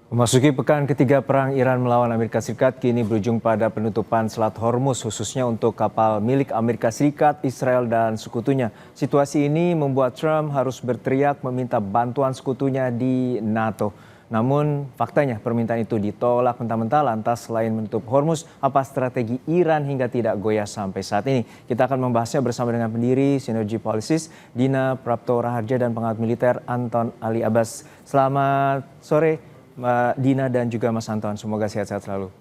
Memasuki pekan ketiga perang Iran melawan Amerika Serikat kini berujung pada penutupan Selat Hormuz khususnya untuk kapal milik Amerika Serikat, Israel dan sekutunya. Situasi ini membuat Trump harus berteriak meminta bantuan sekutunya di NATO. Namun faktanya permintaan itu ditolak mentah-mentah lantas selain menutup Hormuz, apa strategi Iran hingga tidak goyah sampai saat ini? Kita akan membahasnya bersama dengan pendiri Synergy Policies, Dina Prapto Raharja dan pengamat militer Anton Ali Abbas. Selamat sore. Mbak Dina dan juga Mas Anton, semoga sehat-sehat selalu.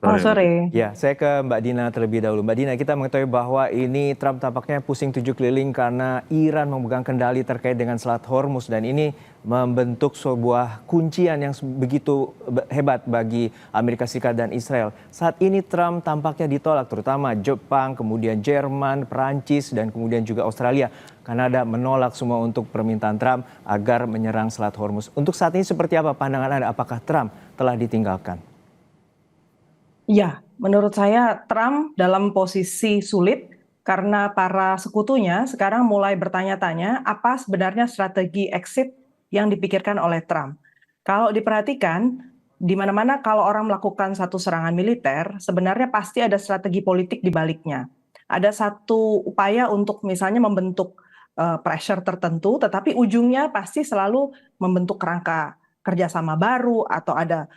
Selamat sore. Ya, saya ke Mbak Dina terlebih dahulu. Mbak Dina, kita mengetahui bahwa ini Trump tampaknya pusing tujuh keliling karena Iran memegang kendali terkait dengan Selat Hormuz dan ini membentuk sebuah kuncian yang begitu hebat bagi Amerika Serikat dan Israel. Saat ini Trump tampaknya ditolak terutama Jepang, kemudian Jerman, Perancis dan kemudian juga Australia. Kanada menolak semua untuk permintaan Trump agar menyerang Selat Hormuz. Untuk saat ini seperti apa pandangan Anda? Apakah Trump telah ditinggalkan? Ya, menurut saya Trump dalam posisi sulit karena para sekutunya sekarang mulai bertanya-tanya apa sebenarnya strategi exit yang dipikirkan oleh Trump. Kalau diperhatikan, di mana-mana kalau orang melakukan satu serangan militer, sebenarnya pasti ada strategi politik di baliknya. Ada satu upaya untuk misalnya membentuk pressure tertentu, tetapi ujungnya pasti selalu membentuk kerangka kerjasama baru atau ada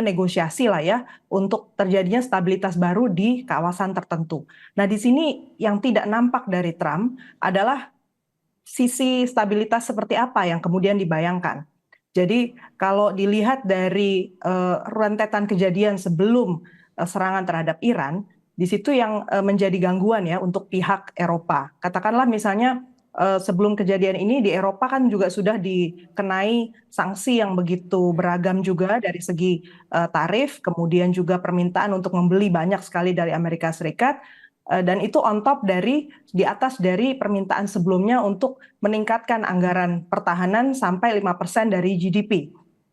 negosiasi lah ya untuk terjadinya stabilitas baru di kawasan tertentu. Nah, di sini yang tidak nampak dari Trump adalah sisi stabilitas seperti apa yang kemudian dibayangkan. Jadi kalau dilihat dari rentetan kejadian sebelum serangan terhadap Iran, di situ yang menjadi gangguan ya untuk pihak Eropa. Katakanlah misalnya sebelum kejadian ini di Eropa kan juga sudah dikenai sanksi yang begitu beragam juga dari segi tarif, kemudian juga permintaan untuk membeli banyak sekali dari Amerika Serikat, dan itu on top dari di atas dari permintaan sebelumnya untuk meningkatkan anggaran pertahanan sampai 5% dari GDP.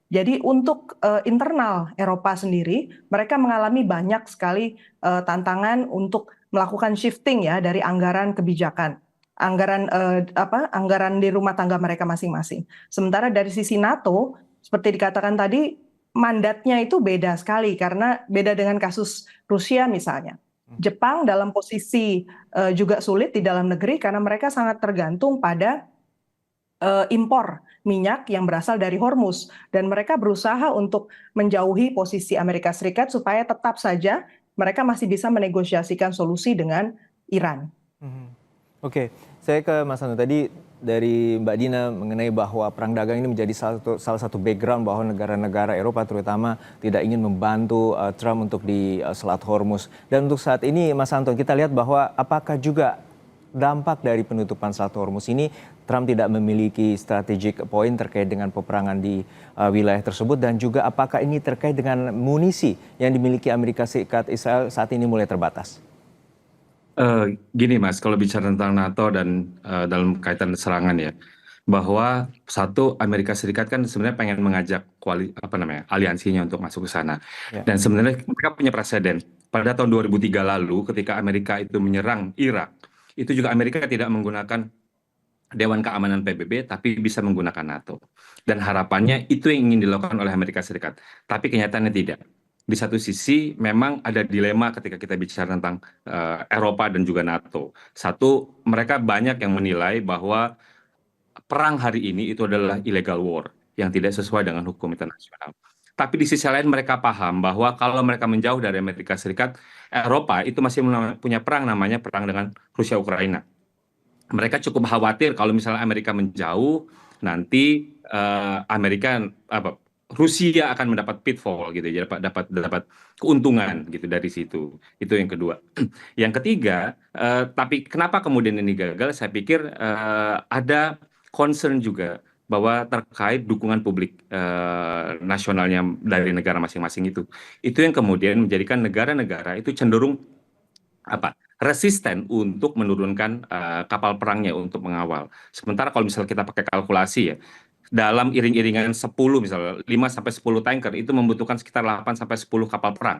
Jadi untuk internal Eropa sendiri, mereka mengalami banyak sekali tantangan untuk melakukan shifting ya dari anggaran kebijakan, anggaran di rumah tangga mereka masing-masing. Sementara dari sisi NATO, seperti dikatakan tadi, mandatnya itu beda sekali karena beda dengan kasus Rusia misalnya. Jepang dalam posisi juga sulit di dalam negeri karena mereka sangat tergantung pada impor minyak yang berasal dari Hormuz dan mereka berusaha untuk menjauhi posisi Amerika Serikat supaya tetap saja mereka masih bisa menegosiasikan solusi dengan Iran. Oke, saya ke Mas Anu. Tadi dari Mbak Dina mengenai bahwa perang dagang ini menjadi salah satu background bahwa negara-negara Eropa terutama tidak ingin membantu Trump untuk di Selat Hormuz. Dan untuk saat ini Mas Anton, kita lihat bahwa apakah juga dampak dari penutupan Selat Hormuz ini Trump tidak memiliki strategic point terkait dengan peperangan di wilayah tersebut dan juga apakah ini terkait dengan munisi yang dimiliki Amerika Serikat Israel saat ini mulai terbatas? Gini Mas, kalau bicara tentang NATO dan dalam kaitan serangan ya, bahwa satu Amerika Serikat kan sebenarnya pengen mengajak aliansinya untuk masuk ke sana. Ya. Dan sebenarnya mereka punya presiden. Pada tahun 2003 lalu, ketika Amerika itu menyerang Irak, itu juga Amerika tidak menggunakan Dewan Keamanan PBB, tapi bisa menggunakan NATO. Dan harapannya itu yang ingin dilakukan oleh Amerika Serikat. Tapi kenyataannya tidak. Di satu sisi memang ada dilema ketika kita bicara tentang Eropa dan juga NATO. Satu, mereka banyak yang menilai bahwa perang hari ini itu adalah illegal war yang tidak sesuai dengan hukum internasional. Tapi di sisi lain mereka paham bahwa kalau mereka menjauh dari Amerika Serikat, Eropa itu masih punya perang namanya perang dengan Rusia Ukraina. Mereka cukup khawatir kalau misalnya Amerika menjauh, nanti Rusia akan mendapat pitfall gitu ya, dapat keuntungan gitu dari situ. Itu yang kedua. Yang ketiga, tapi kenapa kemudian ini gagal? Saya pikir ada concern juga bahwa terkait dukungan publik nasionalnya dari negara masing-masing itu. Itu yang kemudian menjadikan negara-negara itu cenderung resisten untuk menurunkan kapal perangnya untuk mengawal. Sementara kalau misalnya kita pakai kalkulasi ya, dalam iring-iringan 10 misalnya 5 sampai 10 tanker itu membutuhkan sekitar 8 sampai 10 kapal perang.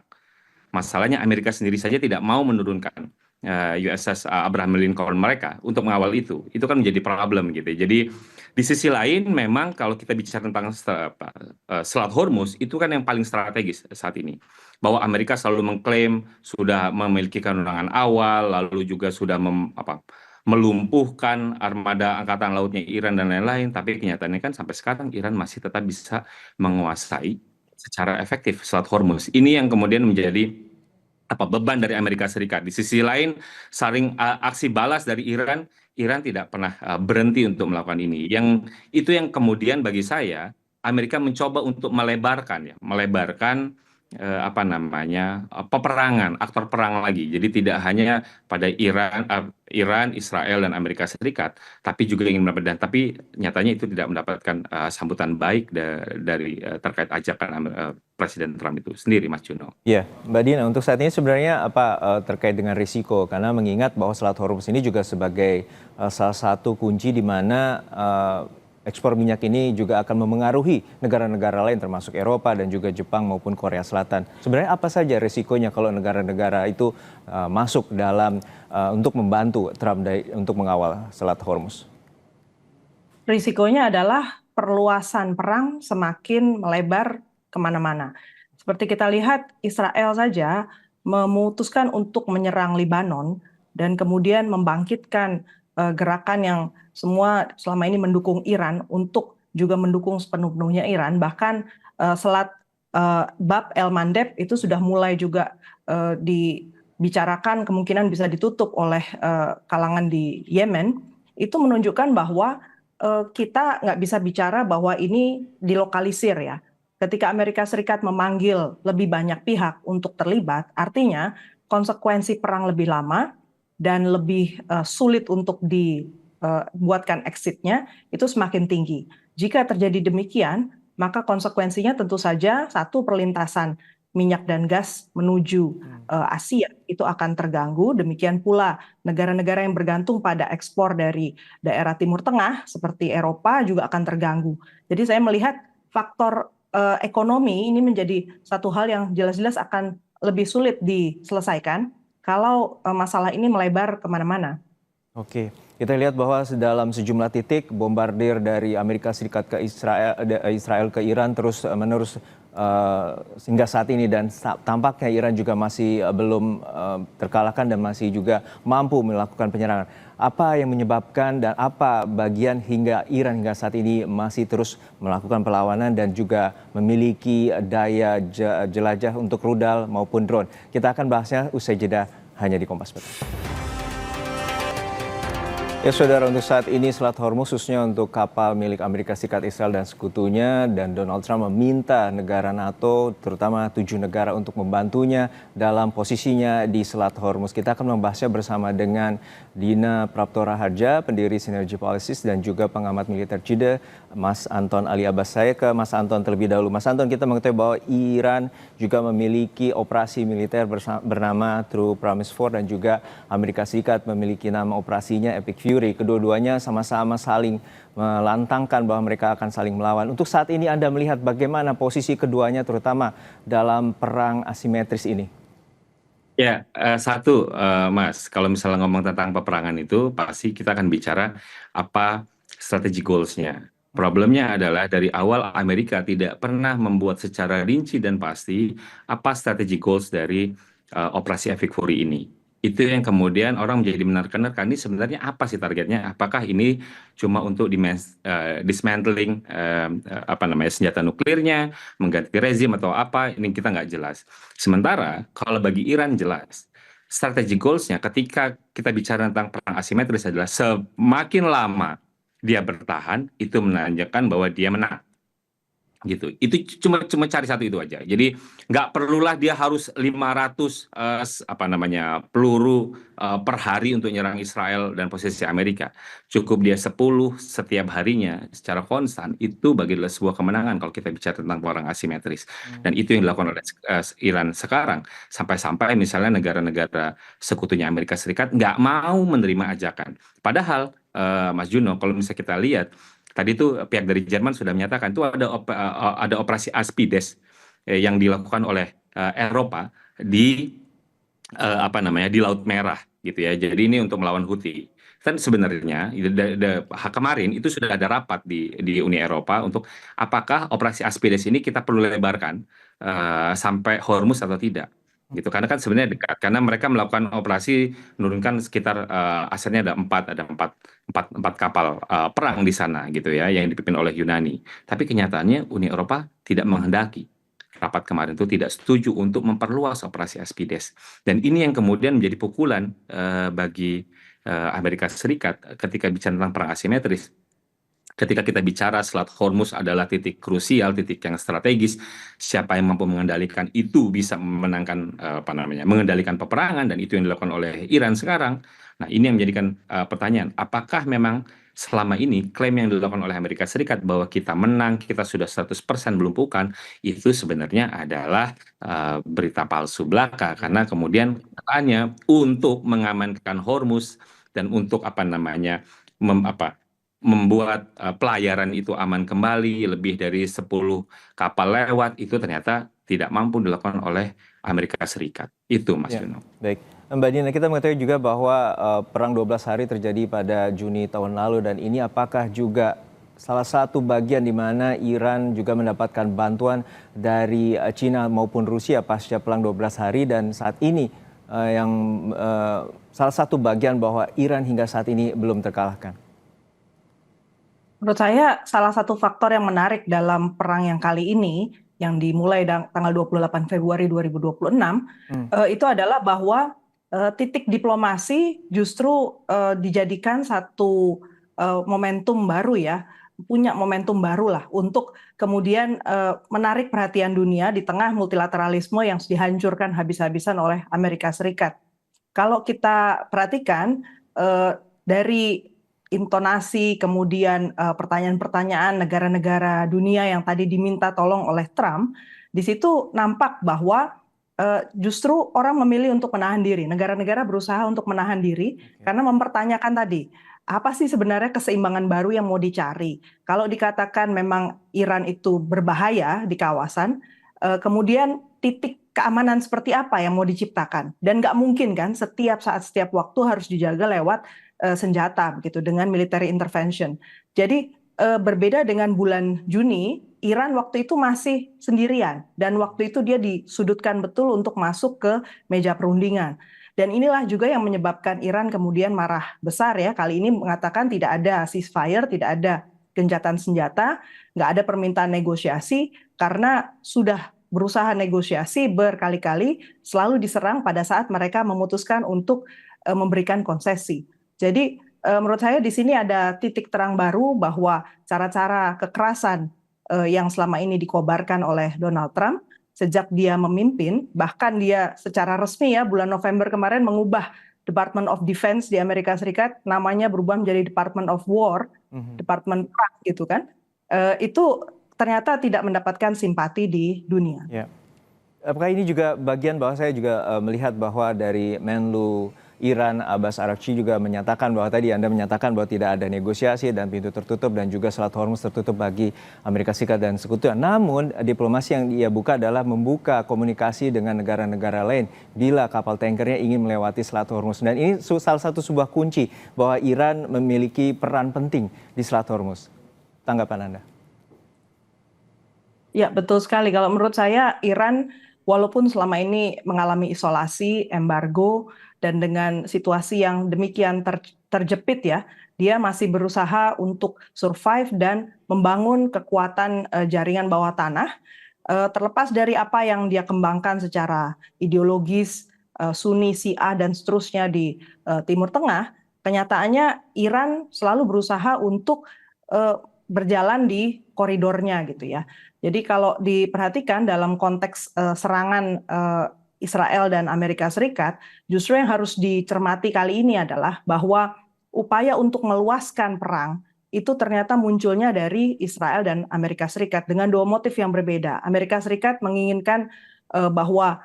Masalahnya Amerika sendiri saja tidak mau menurunkan USS Abraham Lincoln mereka untuk mengawal itu. Itu kan menjadi problem gitu. Jadi Di sisi lain, memang kalau kita bicara tentang Selat Hormuz, itu kan yang paling strategis saat ini. Bahwa Amerika selalu mengklaim sudah memiliki kewenangan awal, lalu juga sudah melumpuhkan armada angkatan lautnya Iran dan lain-lain. Tapi kenyataannya kan sampai sekarang Iran masih tetap bisa menguasai secara efektif Selat Hormuz. Ini yang kemudian menjadi beban dari Amerika Serikat. Di sisi lain, saling aksi balas dari Iran, Iran tidak pernah berhenti untuk melakukan ini. Itu yang kemudian bagi saya Amerika mencoba untuk melebarkan peperangan, aktor perang lagi. Jadi tidak hanya pada Iran, Israel dan Amerika Serikat, tapi juga ingin mendapatkan. Tapi nyatanya itu tidak mendapatkan sambutan baik dari terkait ajakan Presiden Trump itu sendiri, Mas Juno. Ya, Mbak Dina, untuk saat ini sebenarnya terkait dengan risiko? Karena mengingat bahwa Selat Hormuz ini juga sebagai salah satu kunci di mana ekspor minyak ini juga akan memengaruhi negara-negara lain termasuk Eropa dan juga Jepang maupun Korea Selatan. Sebenarnya apa saja risikonya kalau negara-negara itu masuk dalam untuk membantu Trump untuk mengawal Selat Hormuz? Risikonya adalah perluasan perang semakin melebar kemana-mana. Seperti kita lihat, Israel saja memutuskan untuk menyerang Lebanon dan kemudian membangkitkan gerakan yang semua selama ini mendukung Iran untuk juga mendukung sepenuh-penuhnya Iran. Bahkan Selat Bab El Mandeb itu sudah mulai juga dibicarakan kemungkinan bisa ditutup oleh kalangan di Yemen. Itu menunjukkan bahwa kita nggak bisa bicara bahwa ini dilokalisir ya. Ketika Amerika Serikat memanggil lebih banyak pihak untuk terlibat, artinya konsekuensi perang lebih lama dan lebih sulit untuk dibuatkan exitnya itu semakin tinggi. Jika terjadi demikian, maka konsekuensinya tentu saja satu, perlintasan minyak dan gas menuju Asia itu akan terganggu. Demikian pula negara-negara yang bergantung pada ekspor dari daerah Timur Tengah seperti Eropa juga akan terganggu. Jadi saya melihat faktor ekonomi ini menjadi satu hal yang jelas-jelas akan lebih sulit diselesaikan kalau masalah ini melebar kemana-mana. Oke, kita lihat bahwa dalam sejumlah titik bombardir dari Amerika Serikat ke Israel ke Iran terus menerus hingga saat ini, dan tampaknya Iran juga masih belum terkalahkan dan masih juga mampu melakukan penyerangan. Apa yang menyebabkan dan apa bagian hingga Iran hingga saat ini masih terus melakukan perlawanan dan juga memiliki daya jelajah untuk rudal maupun drone? Kita akan bahasnya usai jeda hanya di Kompas Petang. Ya saudara, untuk saat ini Selat Hormuz khususnya untuk kapal milik Amerika Serikat, Israel dan sekutunya, dan Donald Trump meminta negara NATO terutama 7 negara untuk membantunya dalam posisinya di Selat Hormuz. Kita akan membahasnya bersama dengan Dina Praptora Harja, pendiri Synergy Policies dan juga pengamat militer JIDA, Mas Anton Ali Abbas. Saya ke Mas Anton terlebih dahulu. Mas Anton, kita mengetahui bahwa Iran juga memiliki operasi militer bernama True Promise 4 dan juga Amerika Serikat memiliki nama operasinya Epic Fury. Kedua-duanya sama-sama saling melantangkan bahwa mereka akan saling melawan. Untuk saat ini Anda melihat bagaimana posisi keduanya terutama dalam perang asimetris ini? Ya, Mas, kalau misalnya ngomong tentang peperangan itu, pasti kita akan bicara apa strategi goals-nya. Problemnya adalah dari awal Amerika tidak pernah membuat secara rinci dan pasti apa strategi goals dari operasi Epic Fury ini. Itu yang kemudian orang menjadi menerka-nerka, ini sebenarnya apa sih targetnya? Apakah ini cuma untuk dismantling senjata nuklirnya, mengganti rezim atau apa? Ini kita nggak jelas. Sementara kalau bagi Iran jelas, strategi goals-nya ketika kita bicara tentang perang asimetris adalah semakin lama dia bertahan, itu menandakan bahwa dia menang. Gitu. Itu cuma cari satu itu aja. Jadi nggak perlulah dia harus 500 peluru per hari untuk nyerang Israel dan posisi Amerika. Cukup dia 10 setiap harinya secara konstan, itu bagilah sebuah kemenangan kalau kita bicara tentang perang asimetris. Dan itu yang dilakukan oleh Iran sekarang. Sampai-sampai misalnya negara-negara sekutunya Amerika Serikat nggak mau menerima ajakan. Padahal Mas Juno, kalau misalnya kita lihat tadi itu pihak dari Jerman sudah menyatakan itu ada operasi Aspides yang dilakukan oleh Eropa di di Laut Merah gitu ya. Jadi ini untuk melawan Houthi. Kan sebenarnya kemarin itu sudah ada rapat di Uni Eropa untuk apakah operasi Aspides ini kita perlu lebarkan sampai Hormuz atau tidak. Gitu, karena kan sebenarnya dekat, karena mereka melakukan operasi menurunkan sekitar asalnya ada empat kapal perang di sana gitu ya, yang dipimpin oleh Yunani. Tapi kenyataannya Uni Eropa tidak menghendaki. Rapat kemarin itu tidak setuju untuk memperluas operasi Aspides. Dan ini yang kemudian menjadi pukulan bagi Amerika Serikat ketika bicara tentang perang asimetris. Ketika kita bicara Selat Hormuz adalah titik krusial, titik yang strategis, siapa yang mampu mengendalikan itu bisa memenangkan mengendalikan peperangan, dan itu yang dilakukan oleh Iran sekarang. Nah, ini yang menjadikan pertanyaan, apakah memang selama ini klaim yang dilakukan oleh Amerika Serikat bahwa kita menang, kita sudah 100% melumpuhkan, itu sebenarnya adalah berita palsu belaka, karena kemudian katanya untuk mengamankan Hormuz dan untuk membuat pelayaran itu aman kembali, lebih dari 10 kapal lewat, itu ternyata tidak mampu dilakukan oleh Amerika Serikat. Itu, Mas Ya, Juno. baik. Mbak Dina, kita mengetahui juga bahwa perang 12 hari terjadi pada Juni tahun lalu, dan ini apakah juga salah satu bagian di mana Iran juga mendapatkan bantuan dari Cina maupun Rusia pasca perang 12 hari, dan saat ini yang salah satu bagian bahwa Iran hingga saat ini belum terkalahkan? Menurut saya salah satu faktor yang menarik dalam perang yang kali ini yang dimulai tanggal 28 Februari 2026 itu adalah bahwa titik diplomasi justru dijadikan satu momentum baru ya, punya momentum baru lah untuk kemudian menarik perhatian dunia di tengah multilateralisme yang dihancurkan habis-habisan oleh Amerika Serikat. Kalau kita perhatikan dari intonasi, kemudian pertanyaan-pertanyaan negara-negara dunia yang tadi diminta tolong oleh Trump, di situ nampak bahwa justru orang memilih untuk menahan diri. Negara-negara berusaha untuk menahan diri karena mempertanyakan tadi, apa sih sebenarnya keseimbangan baru yang mau dicari? Kalau dikatakan memang Iran itu berbahaya di kawasan, kemudian titik keamanan seperti apa yang mau diciptakan? Dan nggak mungkin kan setiap saat, setiap waktu harus dijaga lewat senjata begitu dengan military intervention. Jadi berbeda dengan bulan Juni, Iran waktu itu masih sendirian dan waktu itu dia disudutkan betul untuk masuk ke meja perundingan. Dan inilah juga yang menyebabkan Iran kemudian marah besar ya. Kali ini mengatakan tidak ada ceasefire, tidak ada gencatan senjata, nggak ada permintaan negosiasi karena sudah berusaha negosiasi berkali-kali, selalu diserang pada saat mereka memutuskan untuk memberikan konsesi. Jadi menurut saya di sini ada titik terang baru bahwa cara-cara kekerasan yang selama ini dikobarkan oleh Donald Trump sejak dia memimpin, bahkan dia secara resmi ya bulan November kemarin mengubah Department of Defense di Amerika Serikat, namanya berubah menjadi Department of War, Departemen Perang gitu kan, itu ternyata tidak mendapatkan simpati di dunia. Ya. Apakah ini juga bagian bahwa saya juga melihat bahwa dari Menlu Iran Abbas Araghchi juga menyatakan bahwa tadi Anda menyatakan bahwa tidak ada negosiasi dan pintu tertutup dan juga Selat Hormuz tertutup bagi Amerika Serikat dan sekutunya. Namun diplomasi yang ia buka adalah membuka komunikasi dengan negara-negara lain bila kapal tankernya ingin melewati Selat Hormuz. Dan ini salah satu sebuah kunci bahwa Iran memiliki peran penting di Selat Hormuz. Tanggapan Anda? Ya, betul sekali. Kalau menurut saya Iran walaupun selama ini mengalami isolasi, embargo, dan dengan situasi yang demikian terjepit ya, dia masih berusaha untuk survive dan membangun kekuatan jaringan bawah tanah. Terlepas dari apa yang dia kembangkan secara ideologis, Sunni, Syiah, dan seterusnya di Timur Tengah, kenyataannya Iran selalu berusaha untuk berjalan di koridornya gitu ya. Jadi kalau diperhatikan dalam konteks serangan Israel dan Amerika Serikat, justru yang harus dicermati kali ini adalah bahwa upaya untuk meluaskan perang itu ternyata munculnya dari Israel dan Amerika Serikat dengan dua motif yang berbeda. Amerika Serikat menginginkan bahwa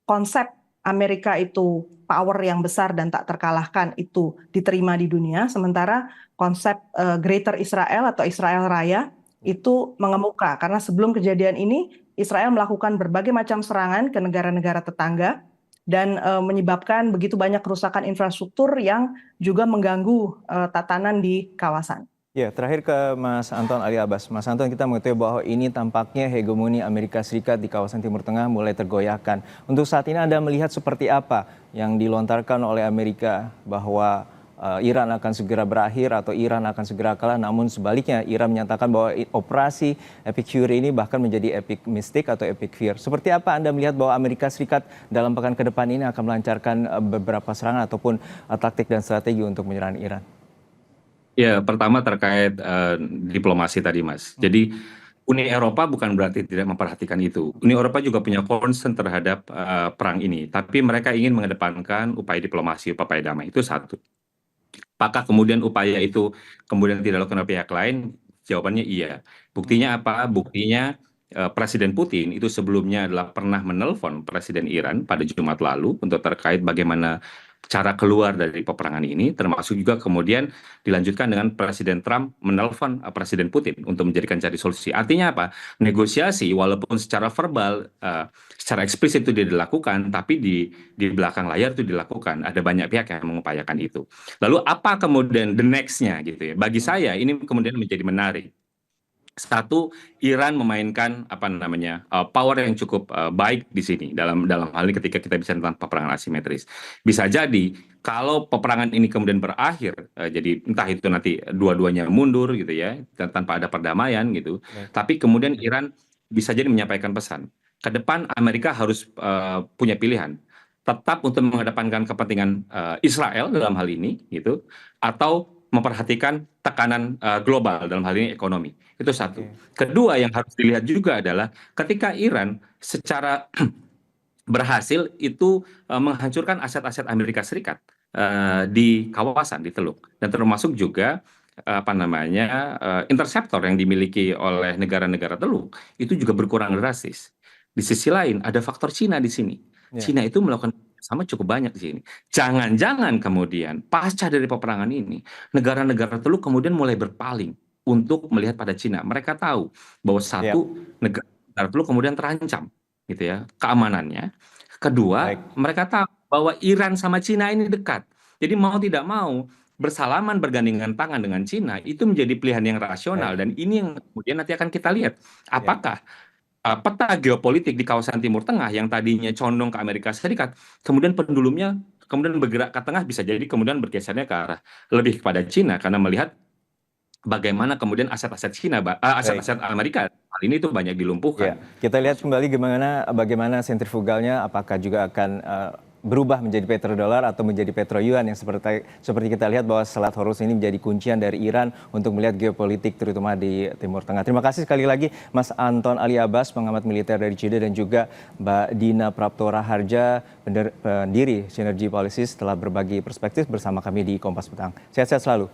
konsep Amerika itu power yang besar dan tak terkalahkan itu diterima di dunia, sementara konsep Greater Israel atau Israel Raya itu mengemuka karena sebelum kejadian ini Israel melakukan berbagai macam serangan ke negara-negara tetangga dan menyebabkan begitu banyak kerusakan infrastruktur yang juga mengganggu tatanan di kawasan. Ya, terakhir ke Mas Anton Ali Abbas. Mas Anton, kita mengetahui bahwa ini tampaknya hegemoni Amerika Serikat di kawasan Timur Tengah mulai tergoyahkan. Untuk saat ini Anda melihat seperti apa yang dilontarkan oleh Amerika bahwa Iran akan segera berakhir atau Iran akan segera kalah, namun sebaliknya Iran menyatakan bahwa operasi Epic Fury ini bahkan menjadi Epic Mystic atau Epic Fear. Seperti apa Anda melihat bahwa Amerika Serikat dalam pekan ke depan ini akan melancarkan beberapa serangan ataupun taktik dan strategi untuk menyerang Iran? Ya, pertama terkait diplomasi tadi, Mas. Jadi Uni Eropa bukan berarti tidak memperhatikan itu. Uni Eropa juga punya concern terhadap perang ini, tapi mereka ingin mengedepankan upaya diplomasi, upaya damai. Itu satu. Apakah kemudian upaya itu kemudian tidak dilakukan oleh pihak lain? Jawabannya iya. Buktinya apa? Buktinya Presiden Putin itu sebelumnya adalah pernah menelpon Presiden Iran pada Jumat lalu untuk terkait bagaimana cara keluar dari peperangan ini, termasuk juga kemudian dilanjutkan dengan Presiden Trump menelpon Presiden Putin untuk menjadikan cari solusi. Artinya apa? Negosiasi walaupun secara verbal, secara eksplisit itu dilakukan, tapi di belakang layar itu dilakukan. Ada banyak pihak yang mengupayakan itu. Lalu apa kemudian the next-nya gitu ya? Bagi saya ini kemudian menjadi menarik. Satu, Iran memainkan apa namanya power yang cukup baik di sini dalam hal ini ketika kita bicara tentang peperangan asimetris. Bisa jadi kalau peperangan ini kemudian berakhir, jadi entah itu nanti dua-duanya mundur gitu ya, tanpa ada perdamaian gitu. Tapi kemudian Iran bisa jadi menyampaikan pesan. Ke depan Amerika harus punya pilihan. Tetap untuk mengedepankan kepentingan Israel dalam hal ini gitu, atau memperhatikan tekanan global dalam hal ini ekonomi. Itu satu. Kedua yang harus dilihat juga adalah ketika Iran secara berhasil itu menghancurkan aset-aset Amerika Serikat di kawasan, di Teluk, dan termasuk juga apa namanya interceptor yang dimiliki oleh negara-negara Teluk itu juga berkurang drastis. Di sisi lain ada faktor Cina di sini. Cina itu melakukan sama cukup banyak di sini. Jangan-jangan kemudian pasca dari peperangan ini negara-negara Teluk kemudian mulai berpaling untuk melihat pada Cina. Mereka tahu bahwa satu, negara Teluk kemudian terancam gitu ya keamanannya. Kedua, mereka tahu bahwa Iran sama Cina ini dekat. Jadi mau tidak mau bersalaman bergandengan tangan dengan Cina itu menjadi pilihan yang rasional, dan ini yang kemudian nanti akan kita lihat apakah peta geopolitik di kawasan Timur Tengah yang tadinya condong ke Amerika Serikat kemudian pendulumnya kemudian bergerak ke tengah, bisa jadi kemudian bergesernya ke arah lebih kepada Cina karena melihat bagaimana kemudian aset-aset Cina, aset-aset Amerika hal ini itu banyak dilumpuhkan. Kita lihat kembali bagaimana sentrifugalnya, apakah juga akan berubah menjadi petrodolar atau menjadi petroyuan yang seperti kita lihat bahwa Selat Hormuz ini menjadi kuncian dari Iran untuk melihat geopolitik terutama di Timur Tengah. Terima kasih sekali lagi Mas Anton Ali Abbas, pengamat militer dari Chile, dan juga Mbak Dina Praptora Harja, pendiri Synergy Policies, telah berbagi perspektif bersama kami di Kompas Petang. Sehat-sehat selalu.